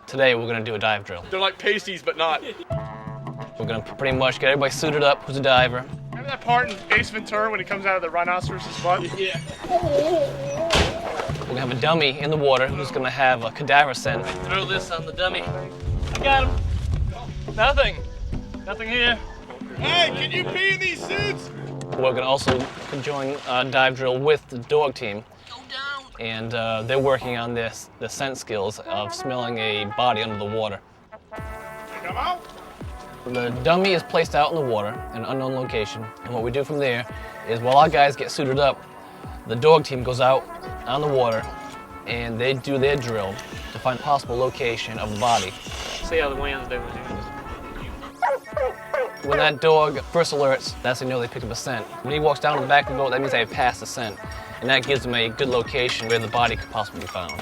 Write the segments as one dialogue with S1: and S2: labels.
S1: Today we're gonna do a dive drill.
S2: They're like pasties, but not.
S1: We're gonna pretty much get everybody suited up who's a diver.
S2: Remember that part in Ace Ventura when he comes out of the rhinoceros's butt? Yeah.
S1: We're gonna have a dummy in the water who's gonna have a cadaver scent. Throw this on the dummy. I got him. Nothing. Nothing here.
S2: Hey, can you pee in these suits?
S1: We're gonna also conjoin a dive drill with the dog team. And they're working on the scent skills of smelling a body under the water.
S2: Come out.
S1: The dummy is placed out in the water in an unknown location, and what we do from there is while our guys get suited up, the dog team goes out on the water and they do their drill to find a possible location of the body.
S3: See how the wind's doing.
S1: When that dog first alerts, that's when they know they picked up a scent. When he walks down to the back of the boat, that means they have passed the scent. And that gives them a good location where the body could possibly be found.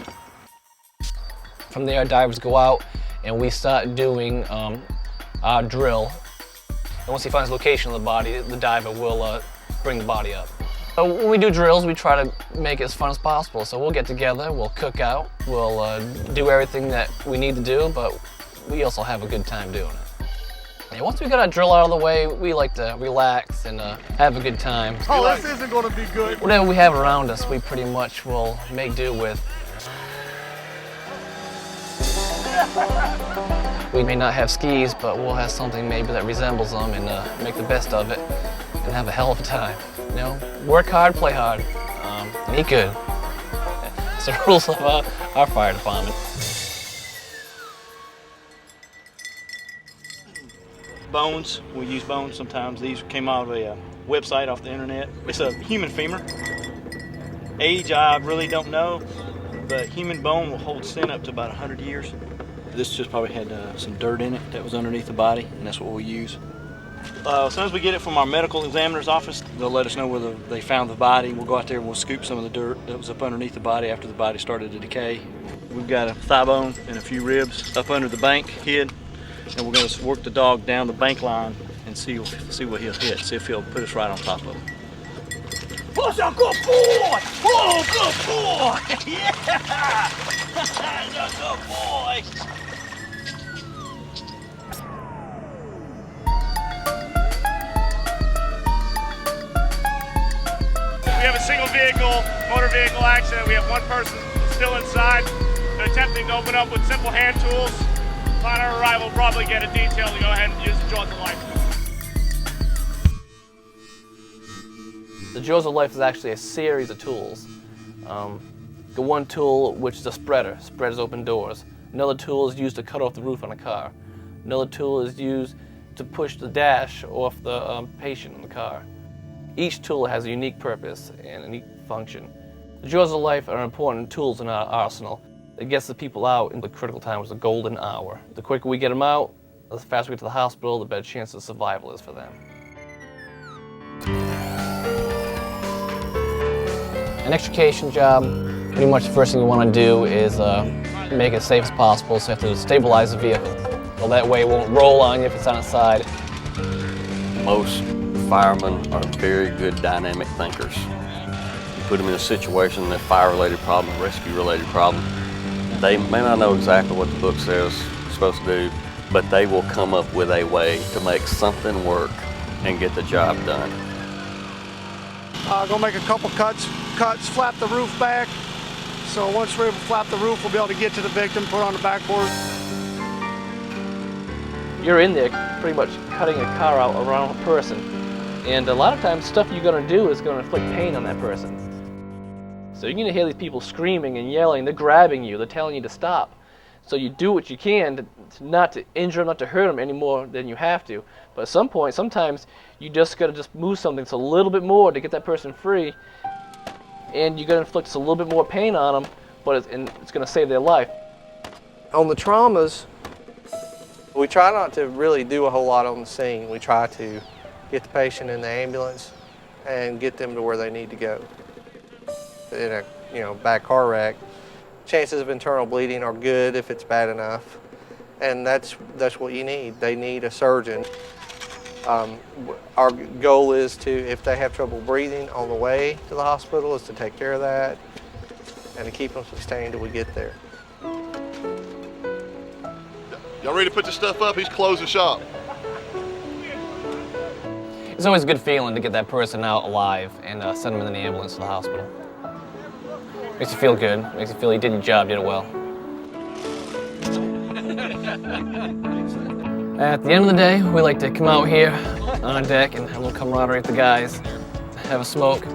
S1: From there, divers go out and we start doing our drill. And once he finds the location of the body, the diver will bring the body up. So when we do drills, we try to make it as fun as possible. So we'll get together, we'll cook out, we'll do everything that we need to do, but we also have a good time doing it. And once we got our drill out of the way, we like to relax and have a good time.
S2: Oh, this isn't going to be good.
S1: Whatever we have around us, we pretty much will make do with. We may not have skis, but we'll have something maybe that resembles them and make the best of it and have a hell of a time. You know, work hard, play hard, and eat good. It's the rules of our fire department.
S4: Bones, we use bones sometimes. These came out of a website off the internet. It's a human femur. Age, I really don't know, but human bone will hold scent up to about 100 years. This just probably had some dirt in it that was underneath the body, and that's what we use. As soon as we get it from our medical examiner's office, they'll let us know whether they found the body. We'll go out there and we'll scoop some of the dirt that was up underneath the body after the body started to decay. We've got a thigh bone and a few ribs up under the bank hid. And we're going to work the dog down the bank line and see what he'll hit, see if he'll put us right on top of him.
S5: Who's a good boy? Oh, good boy! Yeah! He's a good boy!
S2: We have a single vehicle, motor vehicle accident. We have one person still inside. They're attempting to open up with simple hand tools. Upon our arrival, we'll probably get a detail to go ahead and use the Jaws of Life.
S1: The Jaws of Life is actually a series of tools. The one tool, which is a spreader, spreads open doors. Another tool is used to cut off the roof on a car. Another tool is used to push the dash off the patient in the car. Each tool has a unique purpose and a unique function. The Jaws of Life are important tools in our arsenal. It gets the people out in the critical times, the golden hour. The quicker we get them out, the faster we get to the hospital, the better chance of survival is for them. An extrication job, pretty much the first thing you want to do is make it as safe as possible, so you have to stabilize the vehicle. Well, that way it won't roll on you if it's on its side.
S6: Most firemen are very good dynamic thinkers. You put them in a situation, a fire-related problem, a rescue-related problem, they may not know exactly what the book says it's supposed to do, but they will come up with a way to make something work and get the job done.
S7: Gonna make a couple cuts, flap the roof back. So once we're able to flap the roof, we'll be able to get to the victim, put on the backboard.
S1: You're in there pretty much cutting a car out around a person. And a lot of times stuff you're gonna do is gonna inflict pain on that person. So you're gonna hear these people screaming and yelling, they're grabbing you, they're telling you to stop. So you do what you can not to injure them, not to hurt them any more than you have to. But at some point, sometimes you just gotta move something just a little bit more to get that person free. And you're gonna inflict just a little bit more pain on them, but it's gonna save their life.
S8: On the traumas, we try not to really do a whole lot on the scene. We try to get the patient in the ambulance and get them to where they need to go. In a bad car wreck, chances of internal bleeding are good if it's bad enough, and that's what you need. They need a surgeon. Our goal is to, if they have trouble breathing on the way to the hospital, is to take care of that and to keep them sustained till we get there.
S3: Y'all ready to put this stuff up? He's closing shop.
S1: It's always a good feeling to get that person out alive and send them in the ambulance to the hospital. Makes you feel good. Makes you feel you did your job, did it well. At the end of the day, we like to come out here on deck and have a little camaraderie with the guys, have a smoke,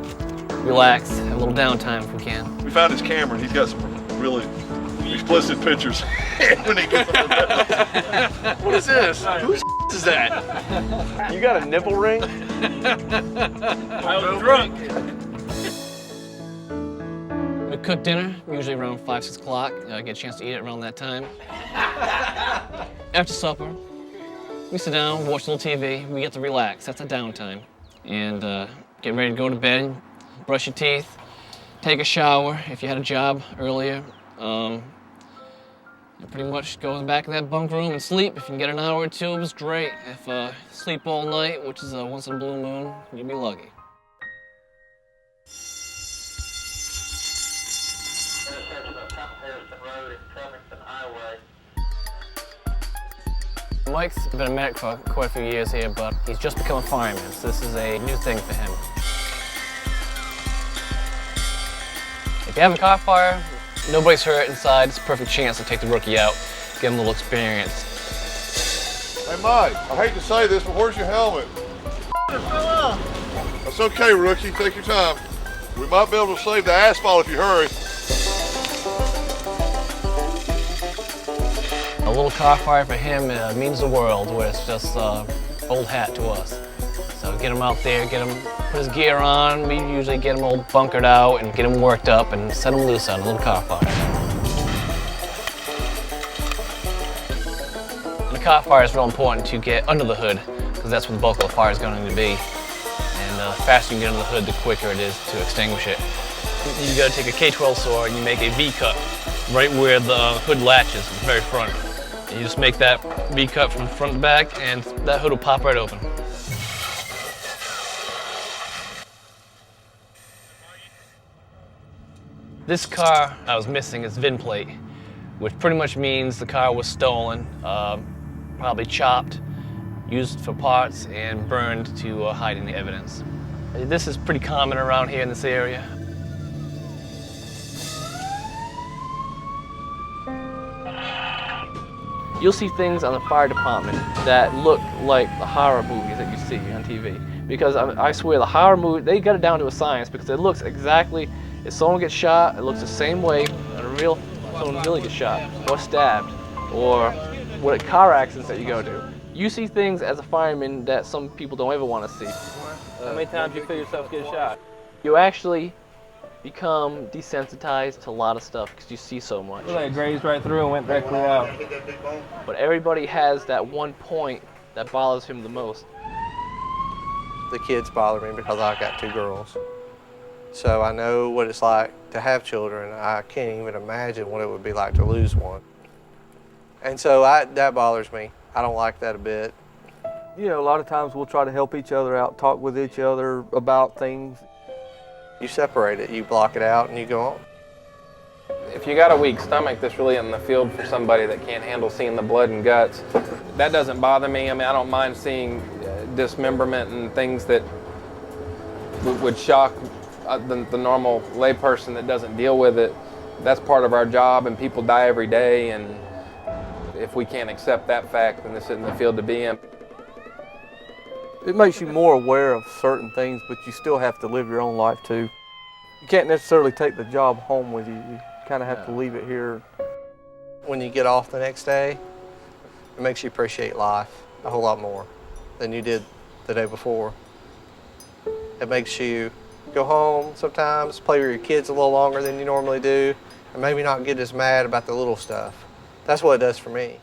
S1: relax, have a little downtime if we can.
S3: We found his camera, and he's got some really explicit pictures. When he goes
S8: What is this? Whose is that? You got a nipple ring?
S5: I was drunk.
S1: We cook dinner, usually around 5, 6 o'clock. Get a chance to eat it around that time. After supper, we sit down, watch a little TV. We get to relax. That's a downtime. And get ready to go to bed, brush your teeth, take a shower if you had a job earlier. Pretty much go back in that bunk room and sleep. If you can get an hour or two, it was great. If sleep all night, which is once in a blue moon, you'd be lucky. Mike's been a medic for quite a few years here, but he's just become a fireman, so this is a new thing for him. If you have a car fire, nobody's hurt inside, it's a perfect chance to take the rookie out, give him a little experience.
S3: Hey, Mike, I hate to say this, but where's your helmet? That's okay, rookie. Take your time. We might be able to save the asphalt if you hurry.
S1: A little car fire for him means the world, where it's just old hat to us. So get him out there, get him, put his gear on. We usually get him all bunkered out and get him worked up and set him loose on a little car fire. And the car fire is real important to get under the hood, because that's where the bulk of the fire is going to be. And the faster you get under the hood, the quicker it is to extinguish it. You got to take a K-12 saw and you make a V-cut right where the hood latches, the very front. And you just make that V-cut from front to back, and that hood will pop right open. This car I was missing its VIN plate, which pretty much means the car was stolen, probably chopped, used for parts, and burned to hide any evidence. This is pretty common around here in this area. You'll see things on the fire department that look like the horror movies that you see on TV. Because I swear, the horror movie, they got it down to a science, because it looks exactly, if someone gets shot, it looks the same way when someone really gets shot, or stabbed, or what car accidents that you go to. You see things as a fireman that some people don't ever want to see.
S5: How many times do you feel yourself get shot?
S1: You actually become desensitized to a lot of stuff because you see so much.
S5: Well, it grazed right through and went directly out.
S1: But everybody has that one point that bothers him the most.
S8: The kids bother me because I got 2 girls. So I know what it's like to have children. I can't even imagine what it would be like to lose one. And so that bothers me. I don't like that a bit.
S9: You know, a lot of times we'll try to help each other out, talk with each other about things.
S8: You separate it, you block it out, and you go on.
S10: If you got a weak stomach that's really in the field for somebody that can't handle seeing the blood and guts, that doesn't bother me. I mean, I don't mind seeing dismemberment and things that would shock the normal layperson that doesn't deal with it. That's part of our job, and people die every day, and if we can't accept that fact, then this isn't the field to be in.
S9: It makes you more aware of certain things, but you still have to live your own life too. You can't necessarily take the job home with you. You kind of have to leave it here.
S8: When you get off the next day, it makes you appreciate life a whole lot more than you did the day before. It makes you go home sometimes, play with your kids a little longer than you normally do, and maybe not get as mad about the little stuff. That's what it does for me.